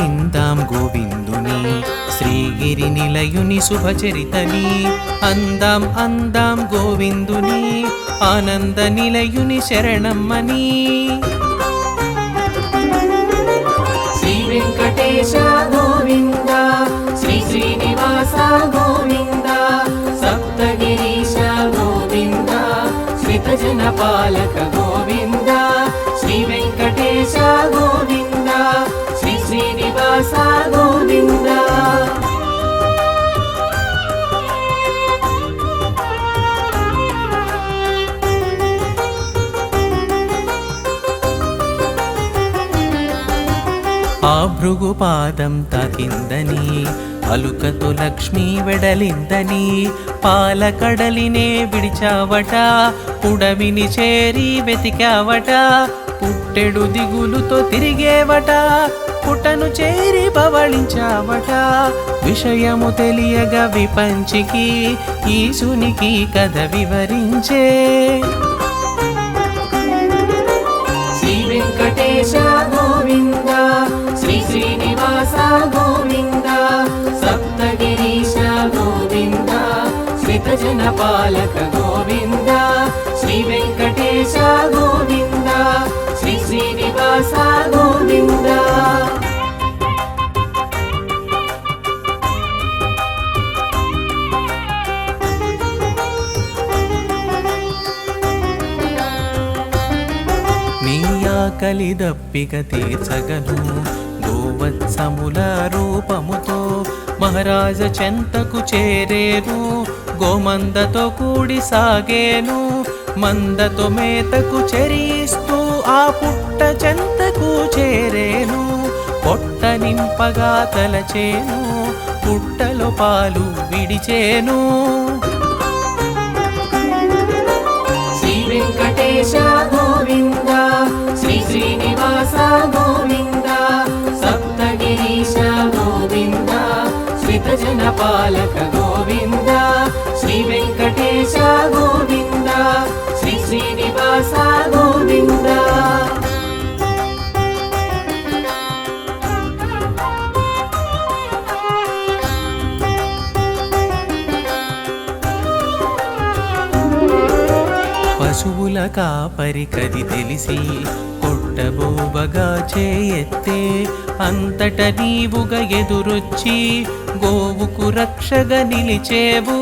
విందాం గోవిందుని శ్రీగిరి నిలయుని శుభచరితని అందాం అందాం గోవిందుని ఆనంద నిలయుని శరణమ్మని శ్రీ వెంకటేశ గోవింద శ్రీ శ్రీనివాస గోవింద సప్తగిరీశ గోవింద శ్రీతజన పాలక గోవింద శ్రీ వెంకటేశ గోవింద శ్రీ శ్రీనివాస గోవింద ఆ భృగుపాదం తాకిందని అలుకతో లక్ష్మీ వెడలిందని పాలకడలినే విడిచావట పుడమిని చేరి వెతికావట పుట్టెడు దిగులుతో తిరిగేవట పుటను చేరి పవళించావట విషయము తెలియగా విపంచికి ఈశునికి కథ వివరించే శ్రీ వెంకటేశ గోవింద శ్రీ శ్రీనివాస గోవింద సప్తగిరీశ గోవింద శ్రీతజన పాలక గోవింద శ్రీ వెంకటేశ గోవింద శ్రీ శ్రీనివాస గోవింద నీ ఆకలి దప్పిక తీర్చగను గోవత్సముల రూపముతో మహారాజ చెంతకు చేరేను గోమందతో కూడి సాగేను మందతో మేతకు చెరియిస్తూ ఆ పుట్ట చెంతకు చేరేను పొట్ట నింపగా తలచేను పుట్టలో పాలు విడిచేను శ్రీ వెంకటేశ గోవింద శ్రీ శ్రీనివాస గోవింద సప్తగిరీశ గోవింద శ్రీతజన పాలక గోవింద శ్రీ వెంకటేశ గోవింద శ్రీ శ్రీనివాస గోవింద పశువుల కాపరి కది తెలిసి కొట్టబోబగా చేయెత్తే అంతట నీవుగా ఎదురొచ్చి గోవుకు రక్షగా నిలిచేవు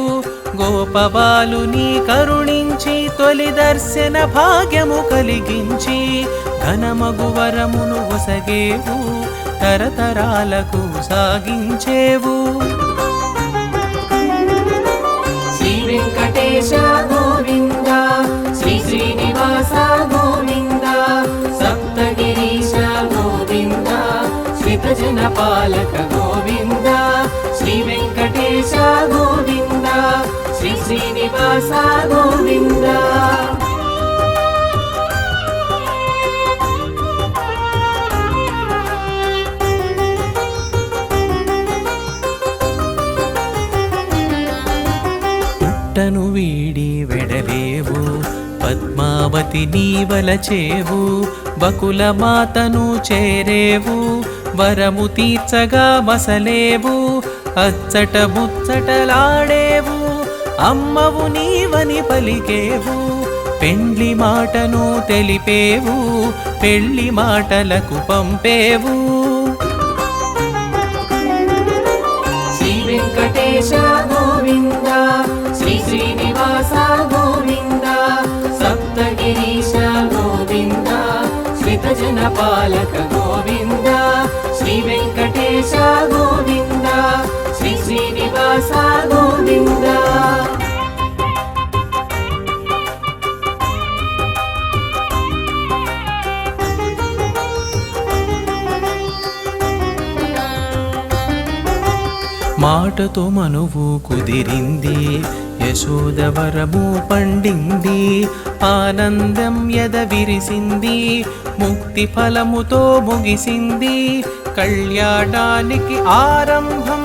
గోపబాలుని కరుణించి తొలి దర్శన భాగ్యము కలిగించి ఘనమగు వరమును ఒసగేవు తరతరాలకు సాగించేవు శ్రీ వెంకటేశ గోవింద శ్రీ శ్రీనివాస గోవింద సప్తగిరీశ గోవింద శ్రీతజన పాలక గోవింద శ్రీ వెంకటేశ గోవింద శ్రీ శ్రీనివాస గోవింద పుట్టను వీడి వెడలేవు పద్మావతి నీవలచేవు బకుల మాతను చేరేవు వరము తీర్చగా మసలేవు అచ్చట ముచ్చటలాడేవు అమ్మవు నీవని పలికేవు పెండ్లి మాటను తెలిపేవు పెళ్లి మాటలకు పంపేవు శ్రీ వెంకటేశ గోవింద శ్రీ శ్రీనివాస గోవింద సప్తగిరీశ గోవింద శ్రీతజన పాలక గోవింద శ్రీ వెంకటేశ గోవింద శ్రీ శ్రీనివాస గోవింద మాటతో మనువు కుదిరింది యశోదవరము పండింది ఆనందం ఎద విరిసింది ముక్తి ఫలముతో ముగిసింది కళ్యాణానికి ఆరంభం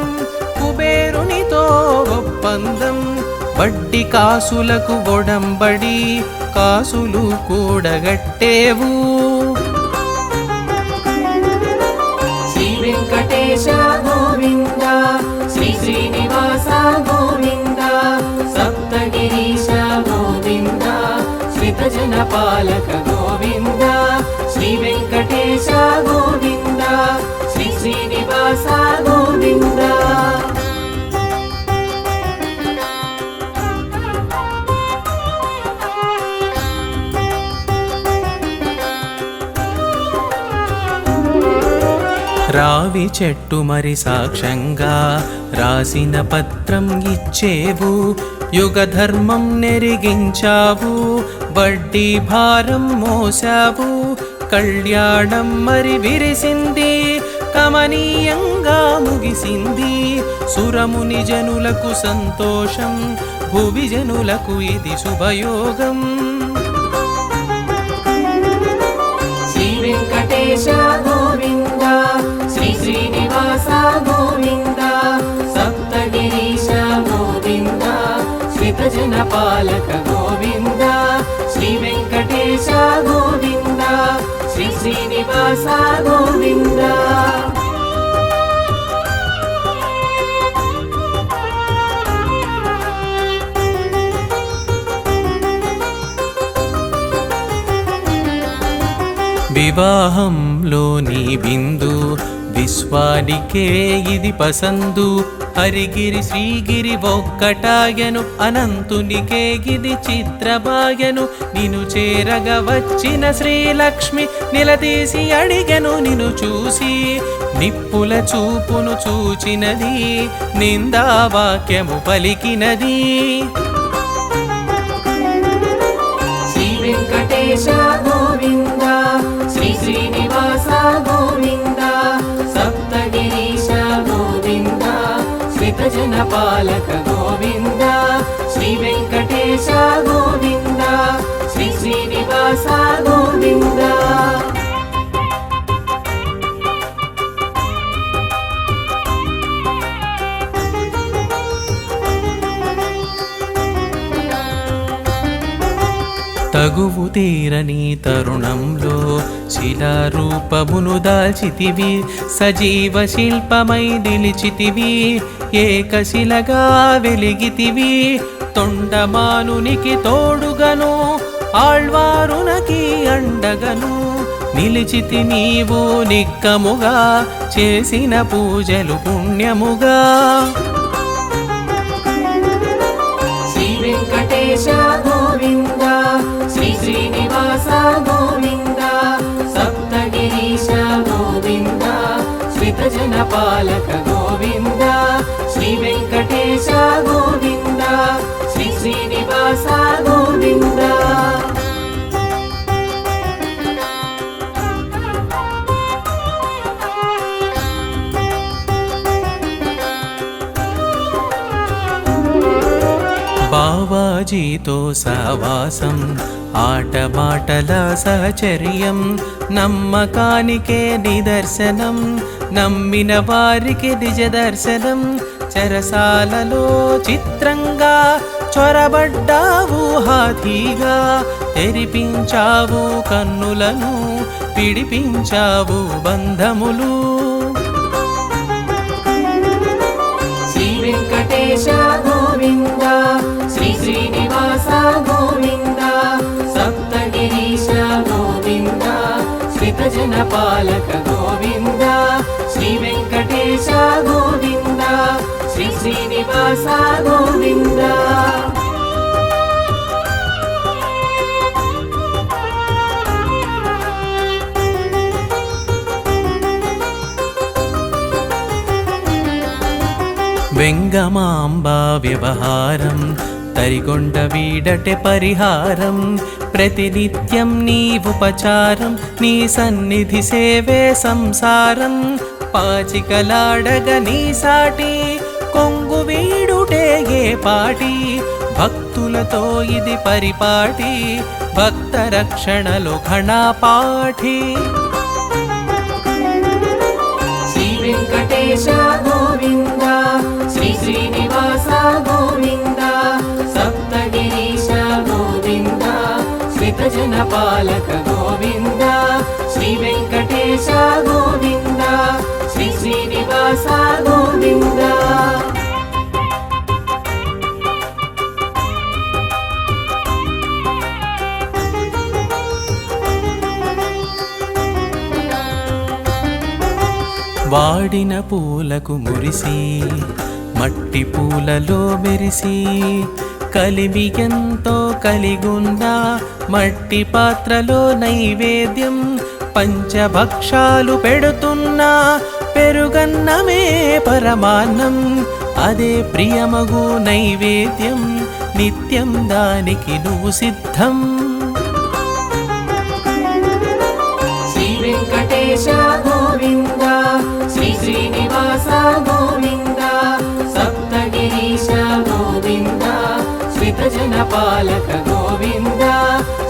కుబేరునితో ఒప్పందం వడ్డీ కాసులకు ఒడంబడి కాసులు కూడగట్టేవు శ్రీ వెంకటేశ రావి చెట్టు మరి సాక్ష్యంగా రాసిన పత్రం ఇచ్చేవు, యుగ ధర్మం నెరిగించావు, వడ్డీ భారం మోసావు, కళ్యాణం మరి విరిసింది, కమనీయంగా ముగిసింది, సురముని జనులకు సంతోషం, భువి జనులకు ఇది శుభయోగం. శ్రీ వెంకటేశ గోవింద, శ్రీ శ్రీనివాస గోవింద, సప్తగిరీశ గోవింద, శ్రీతజన పాలక గోవింద. శ్రీ వెంకటేశ గోవింద, శ్రీ శ్రీనివాస గోవింద. వివాహంలో నీ బిందు, విశ్వానికే ఇది పసందు, హరిగిరి శ్రీగిరి ఒక్కటాయను, అనంతునికే ఇది చిత్రబాయను, నిన్ను చేరగ వచ్చిన శ్రీలక్ష్మి నిలదీసి అడిగను నిన్ను చూసి, నిప్పుల చూపును చూచినది, నిందావాక్యము పలికినది. శ్రీ వెంకటేశ గోవింద, శ్రీ శ్రీనివాస గోవింద, సప్తగిరీశ గోవింద, శ్రీతజన పాలక గోవింద. శ్రీ వెంకటేశ గోవింద, శ్రీ శ్రీనివాస గోవింద. తగువు తీరని తరుణంలో శిలారూపమును దాల్చితివి, సజీవ శిల్పమై నిలిచితివి, ఏకశిలగా వెలిగితివి, తొండమానునికి తోడుగను, ఆళ్వారునకి అండగను, నిలిచితి నీవు నిక్కముగా, చేసిన పూజలు పుణ్యముగా. శ్రీ వెంకటేశ గోవింద, శ్రీ శ్రీనివాస గోవింద, సప్తగిరీశ గోవింద, శ్రీతజన పాలక గోవింద. శ్రీ వెంకటేశ గోవింద, శ్రీ శ్రీనివాస గోవింద. బావాజీతో సహవాసం, ఆటమాటల సహచర్యం, నమ్మకానికే నిదర్శనం, నమ్మిన వారికి నిజ దర్శనం, చెరసాలలో చిత్రంగా చొరబడ్డావు హాథీగా, తెరిపించావు కన్నులను, పిడిపించావు బంధములు. శ్రీ వెంకటేశ గోవింద, శ్రీ శ్రీనివాస గోవింద, సప్తగిరీశ గోవింద, శ్రీతజన పాలక గోవింద. శ్రీ వెంకటేశ గోవింద, శ్రీ శ్రీనివాస గోవింద. వెంగమాంబ వ్యవహారం, తరిగొండ వీడటె పరిహారం, ప్రతినిత్యం నీ ఉపచారం, నీ సన్నిధి సేవే సంసారం, పాచికలాడగ నీ సాటి, కొంగు వీడుటే ఏ పాటి, భక్తులతో ఇది పరిపాటి, భక్త రక్షణలో ఘనపాఠి. శ్రీ వెంకటేశ గోవింద, శ్రీ శ్రీనివాస గోవింద, సప్తగిరీశ గోవింద, శ్రీతజన పాలక గోవింద. శ్రీ వెంకటేశ గోవింద, శ్రీ శ్రీనివాస గోవింద. వాడిన పూలకు మురిసి, మట్టి పూలలో మెరిసి, కలిమి ఎంతో కలిగున్న మట్టి పాత్రలో నైవేద్యం, పంచభక్షాలు పెడుతున్నా పెరుగన్నమే పరమాన్నం అదే ప్రియమగు నైవేద్యం నిత్యం దానికి నువ్వు సిద్ధం. శ్రీ వెంకటేశ గోవింద శ్రీ శ్రీనివాస గోవింద సప్తగిరీశ గోవింద శ్రితజన పాలక గోవింద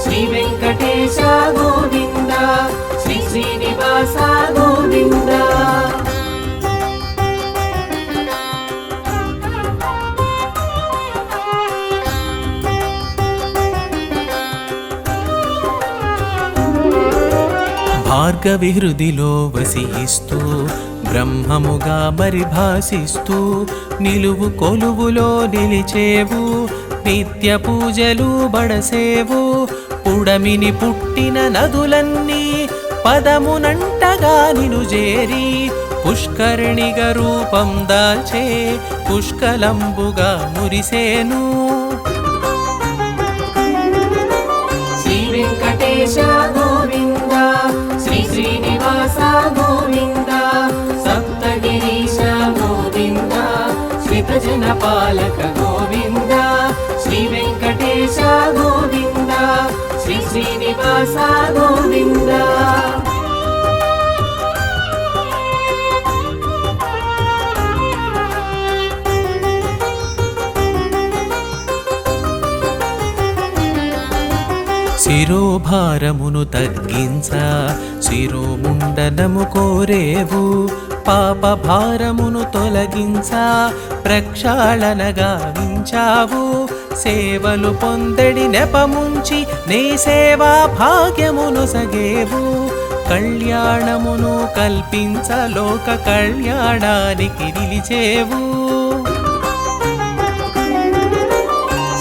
శ్రీ వెంకటేశ గోవింద శ్రీ శ్రీనివాస గోవింద. భార్గవి హృదిలో వసిస్తూ బ్రహ్మముగా పరిభాసిస్తూ నిలువు కొలువులో నిలిచేవు నిత్య పూజలు బడసేవు. పుడమిని పుట్టిన నదులన్నీ పదమునంటగా నిను చేరి పుష్కరిణిగా రూపం దాల్చే పుష్కలంబుగా మురిసేను. శ్రీ వెంకటేశ గోవింద శ్రీ శ్రీనివాస గోవింద సప్తగిరీశ గోవింద శ్రితజన పాలక గోవింద శ్రీ వెంకటేశ గోవింద శ్రీ శ్రీనివాస గోవింద. శిరోభారమును తగ్గించ శిరోముండనము కోరేవు పాప భారమును తొలగించ ప్రక్షాళనగా వించావు. సేవలు పొందడి నెపముంచి నీ సేవా భాగ్యమును సగేవు. కళ్యాణమును కల్పించ లోక కళ్యాణానికి నిలిచేవు.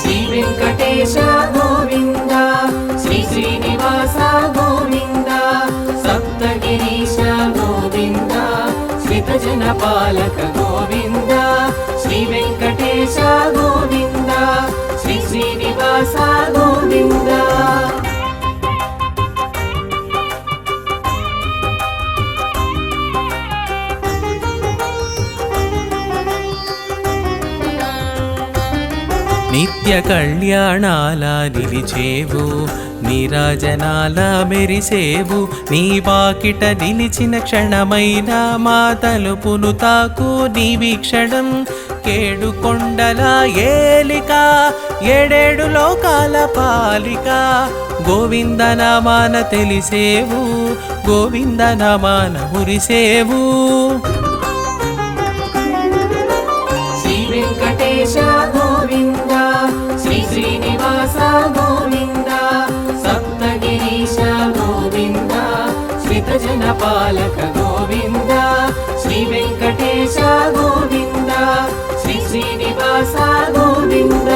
శ్రీ వెంకటేశ గోవింద శ్రీ శ్రీనివాస గోవింద సప్తగిరీశ గోవింద శ్రితజన పాలక గోవింద శ్రీ వెంకటేశ గోవింద శ్రీ శ్రీనివాస గోవింద. నిత్య కళ్యాణాల నిలిచేవు నీరాజనాల మెరిసేవు. నీ వాకిట నిలిచిన క్షణమైన మా తలుపును తాకు నీ వీక్షణం. కేడు కొండల ఏలిక ఏడేడు లోకాల పాలిక గోవింద నామాన తెలిసేవు గోవింద నామాన మురిసేవు. శ్రీ వెంకటేశ గోవింద శ్రీ శ్రీనివాస గోవింద సప్తగిరీశ గోవింద శ్రితజన పాలక గోవింద శ్రీ వెంకటేశ గోవింద శ్రీ శ్రీనివాస గోవింద.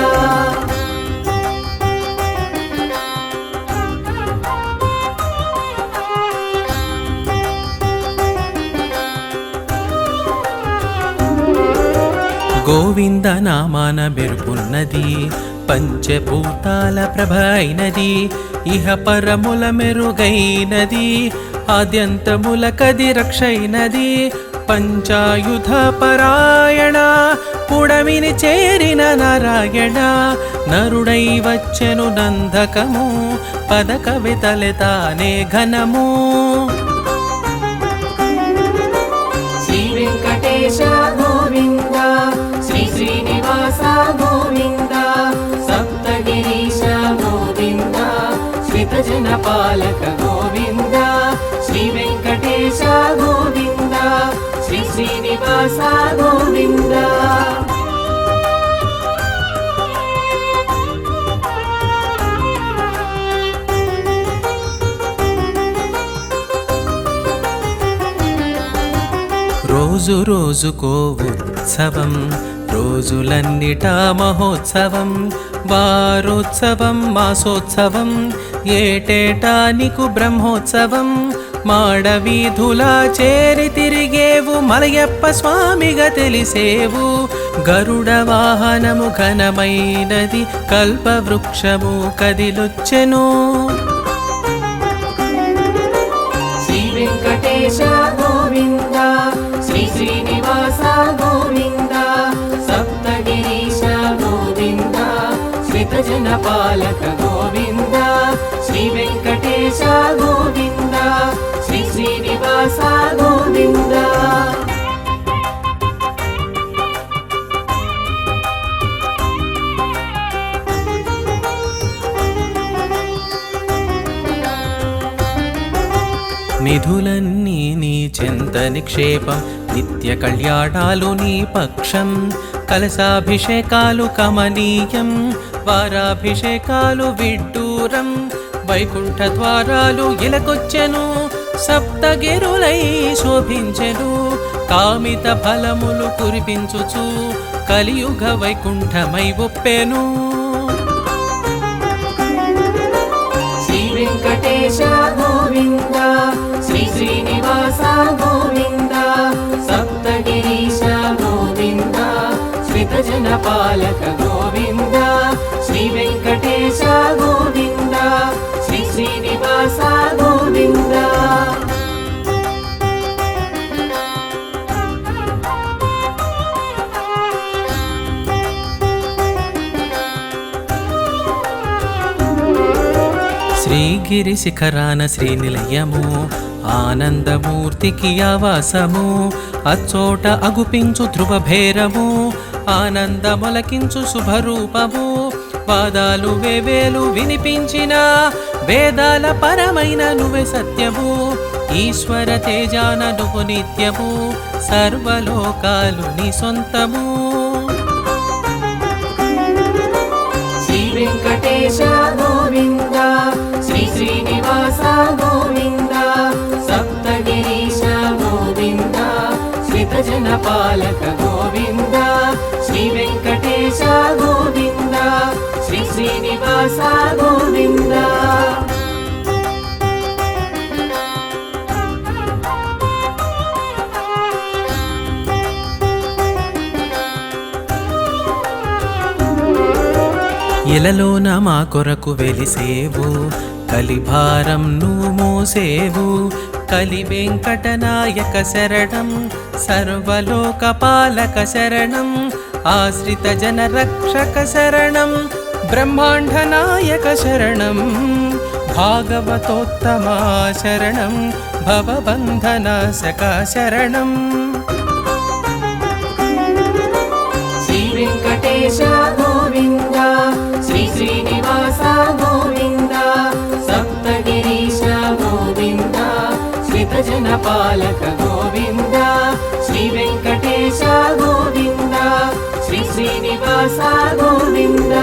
గోవింద నామాన మెరుపున్నది పంచభూతాల ప్రభ అయినది. ఇహ పరముల మెరుగైనది ఆద్యంతముల కది రక్షైనది. పంచాయుధ పరాయణ పుడమిని చేరిన నారాయణ నరుడై వచ్చెను నందకము పద కవితలె తానే ఘనము. శ్రీ వెంకటేశ గోవింద శ్రీ శ్రీనివాస గోవింద సప్తగిరీశ గోవింద శ్రితజన పాలక గోవింద శ్రీ వెంకటేశ గోవింద శ్రీ శ్రీనివాస గోవింద. రోజు రోజుకో ఉత్సవం రోజులన్నిటా మహోత్సవం. వారోత్సవం మాసోత్సవం ఏటేటా నీకు బ్రహ్మోత్సవం. మాడవీధులా చేరి తిరిగేవు మలయప్ప స్వామిగా తెలిసేవు. గరుడ వాహనము ఘనమైనది కల్పవృక్షము కదిలొచ్చెను. శ్రీ వెంకటేశ గోవింద పాలక గోవింద శ్రీ వెంకటేశ గోవింద శ్రీ శ్రీనివాస గోవింద. నిధులన్నీ నీ చెంత నిక్షేపం, నిత్య కళ్యాణాలు నీ పక్షం, కలశాభిషేకాలు కమనీయం, వారాభిషేకాలు విడ్డూరం, వైకుంఠ ద్వారాలు ఇలకొచ్చెను, సప్తగిరులై శోభించెను, కామిత ఫలములు కురిపించుచు కలియుగ వైకుంఠమై ఒప్పెను. శ్రీ వెంకటేశ గోవింద శ్రీ శ్రీనివాస గోవింద సప్తగిరీశ గోవింద శ్రీతజన పాలక గోవింద శ్రీ వెంకటేశ గోవింద శ్రీ శ్రీనివాస గోవింద. శ్రీగిరి శిఖరాన శ్రీనిలయము, ఆనందమూర్తికి ఆవాసము, అచ్చోట అగుపించు ధ్రువభేరము, ఆనందమొలకించు శుభరూపము, పాదాలు వేవేలు వినిపించిన వేదాల పరమైన నువ్వే సత్యము, ఈశ్వర తేజాన నువ్వు నిత్యము, సర్వలోకాలు నీ సొంతము. శ్రీ వెంకటేశ గోవింద శ్రీ శ్రీనివాస గోవింద సప్తగిరీశ గోవింద శ్రీతజన పాలక గోవింద శ్రీ వెంకటేశ గోవింద శ్రీ శ్రీనివాస గోవింద. ఇలలోన మా కొరకు వెలిసేవు, కలిభారం నువ్వు మోసేవు, కలి వెంకటనాయక శరణం, సర్వలోక పాలక శరణం, ఆశ్రిత జన రక్షక శరణం, బ్రహ్మాండ నాయక శరణం, భాగవతోత్తమా శరణం, భవబంధనాశక శరణం. శ్రీ వెంకటేశ గోవింద శ్రీ శ్రీనివాస గోవింద సప్తగిరీశ గోవింద శ్రీతజన పాలక గోవింద శ్రీ వెంకటేశ గోవింద శ్రీ శ్రీనివాస గోవింద.